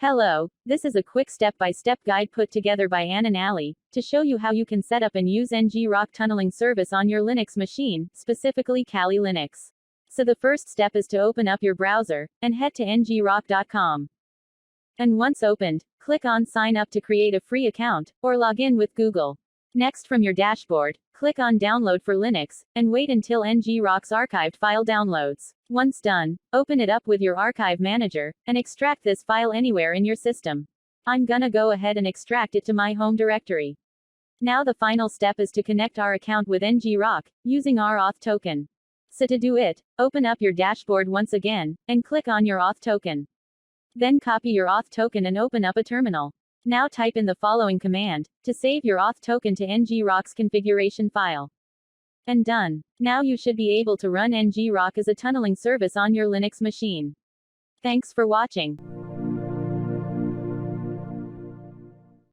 Hello, this is a quick step-by-step guide put together by Ann and Ali, to show you how you can set up and use NGROK tunneling service on your Linux machine, specifically Kali Linux. So the first step is to open up your browser, and head to ngrok.com. And once opened, click on Sign Up to create a free account, or log in with Google. Next, from your dashboard, click on Download for Linux, and wait until NGROK's archived file downloads. Once done, open it up with your archive manager, and extract this file anywhere in your system. I'm gonna go ahead and extract it to my home directory. Now the final step is to connect our account with NGROK, using our auth token. So to do it, open up your dashboard once again, and click on your auth token. Then copy your auth token and open up a terminal. Now type in the following command, to save your auth token to NGROK's configuration file. And done. Now you should be able to run NGROK as a tunneling service on your Linux machine. Thanks for watching.